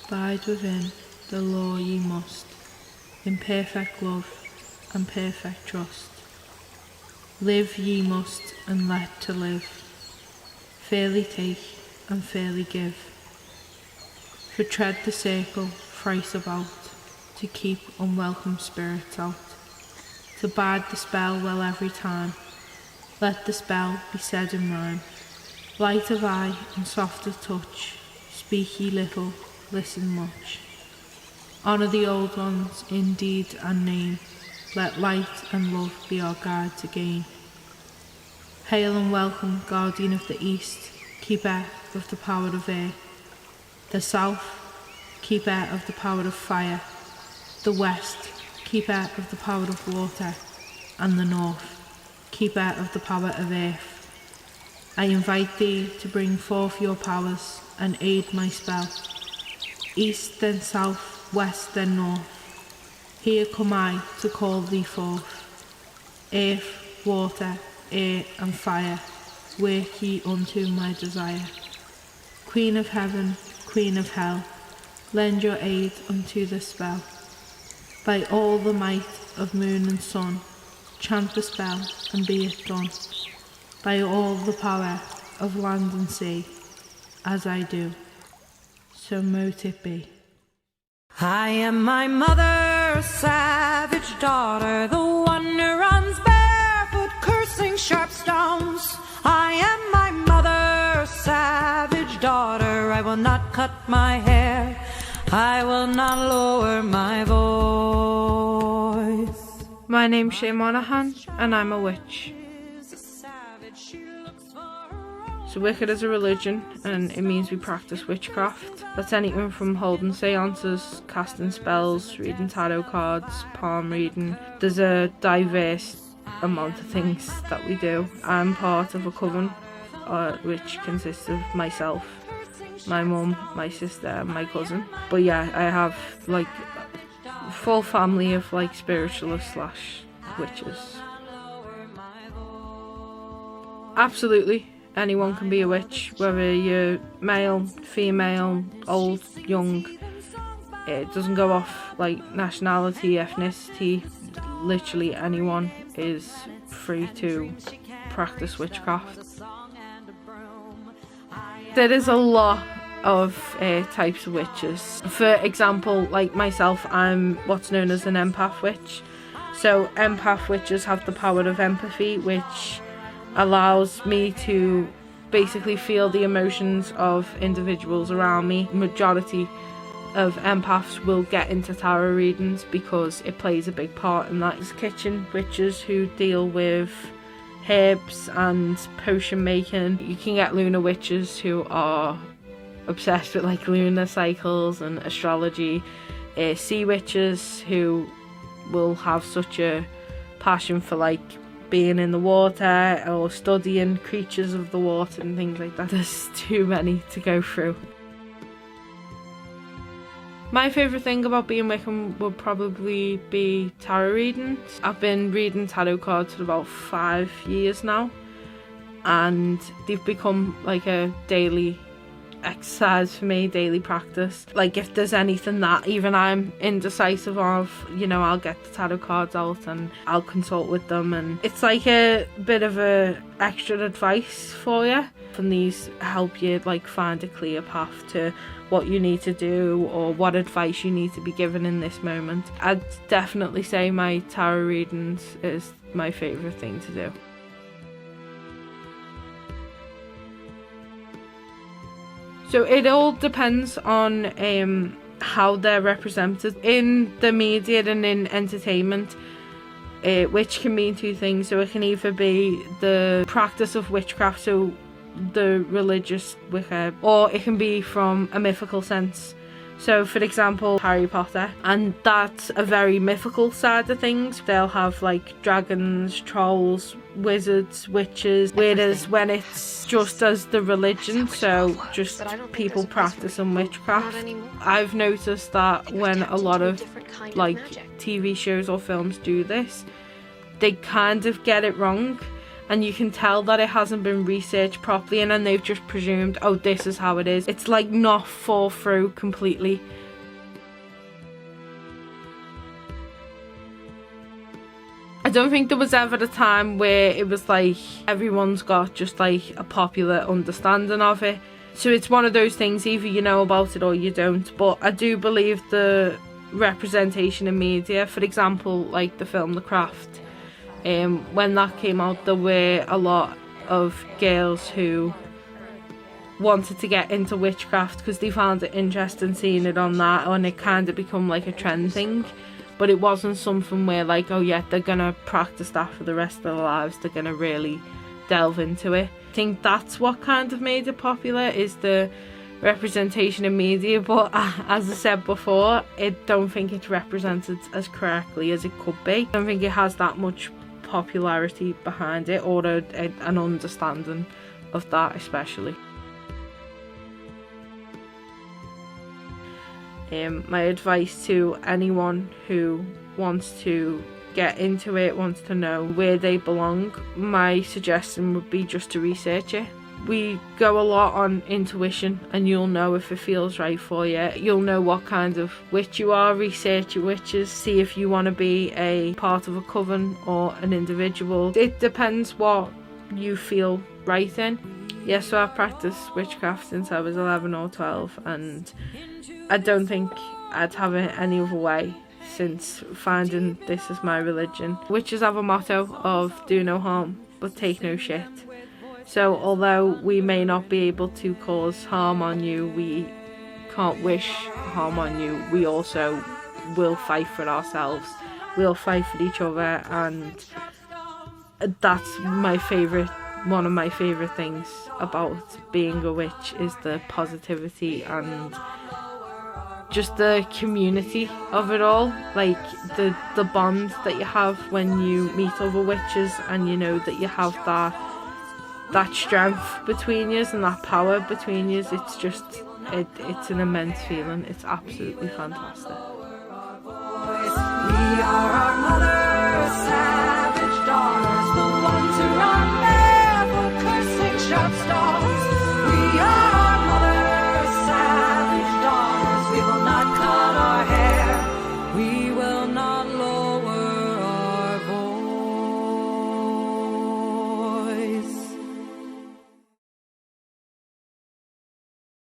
Bide within the law ye must, in perfect love and perfect trust. Live ye must and let to live, fairly take and fairly give. For tread the circle thrice about, to keep unwelcome spirits out. To bide the spell well every time, let the spell be said in rhyme. Light of eye and soft of touch, speak ye little, listen much. Honour the old ones in deed and name, let light and love be our guide to gain. Hail and welcome, guardian of the east, keeper of the power of air. The south, keeper of the power of fire. The west, keeper of the power of water. And the north, keeper of the power of earth. I invite thee to bring forth your powers and aid my spell. East then south, west then north, here come I to call thee forth. Earth, water, air and fire, work ye unto my desire. Queen of heaven, queen of hell, lend your aid unto this spell. By all the might of moon and sun, chant the spell and be it done. By all the power of land and sea, as I do, so mote it be. I am my mother, savage daughter, the one who runs barefoot, cursing sharp stones. I am my mother, savage daughter, I will not cut my hair, I will not lower my voice. My name's Shay Monaghan, and I'm a witch. So Wicca is a religion, and it means we practice witchcraft. That's anything from holding seances, casting spells, reading tarot cards, palm reading. There's a diverse amount of things that we do. I'm part of a coven, which consists of myself, my mum, my sister and my cousin. But yeah, I have like a full family of like spiritualists / witches. Absolutely. Anyone can be a witch, whether you're male, female, old, young. It doesn't go off like nationality, ethnicity. Literally anyone is free to practice witchcraft. There is a lot of types of witches. For example, like myself, I'm what's known as an empath witch. So empath witches have the power of empathy, which allows me to basically feel the emotions of individuals around me. Majority of empaths will get into tarot readings because it plays a big part in that. There's kitchen witches who deal with herbs and potion making. You can get lunar witches who are obsessed with like lunar cycles and astrology. Sea witches who will have such a passion for like being in the water or studying creatures of the water and things like that. There's too many to go through. My favourite thing about being Wiccan would probably be tarot readings. I've been reading tarot cards for about 5 years now, and they've become like a daily exercise for me, daily practice. Like if there's anything that even I'm indecisive of, you know, I'll get the tarot cards out and I'll consult with them, and it's like a bit of a extra advice for you, and these help you like find a clear path to what you need to do or what advice you need to be given in this moment. I'd definitely say my tarot readings is my favourite thing to do. So it all depends on how they're represented in the media and in entertainment, which can mean two things. So it can either be the practice of witchcraft, so the religious Wicca, or it can be from a mythical sense. So for example, Harry Potter, and that's a very mythical side of things. They'll have like dragons, trolls, wizards, witches, whereas when it's just as the religion, so just people practicing witchcraft, I've noticed that when a lot of like TV shows or films do this, they kind of get it wrong, and you can tell that it hasn't been researched properly, and then they've just presumed, oh, this is how it is. It's like not fall through completely. I don't think there was ever a time where it was like everyone's got just like a popular understanding of it. So it's one of those things, either you know about it or you don't. But I do believe the representation in media, for example, like the film The Craft, when that came out, there were a lot of girls who wanted to get into witchcraft because they found it interesting seeing it on that, and it kind of become like a trend thing. But it wasn't something where like, oh yeah, they're gonna practice that for the rest of their lives, they're gonna really delve into it. I think that's what kind of made it popular, is the representation in media. But as I said before, I don't think it's represented as correctly as it could be. I don't think it has that much popularity behind it, or an understanding of that especially. My advice to anyone who wants to get into it, wants to know where they belong, my suggestion would be just to research it. We go a lot on intuition, and you'll know if it feels right for you. You'll know what kind of witch you are. Research your witches, see if you want to be a part of a coven or an individual. It depends what you feel right in. Yeah, so I've practiced witchcraft since I was 11 or 12, and I don't think I'd have it any other way since finding this as my religion. Witches have a motto of do no harm but take no shit. So although we may not be able to cause harm on you, we can't wish harm on you, we also will fight for ourselves. We'll fight for each other, and that's one of my favourite things about being a witch, is the positivity and just the community of it all. Like the bond that you have when you meet other witches, and you know that you have that strength between you and that power between you. It's just it's an immense feeling. It's absolutely fantastic. We are our mother's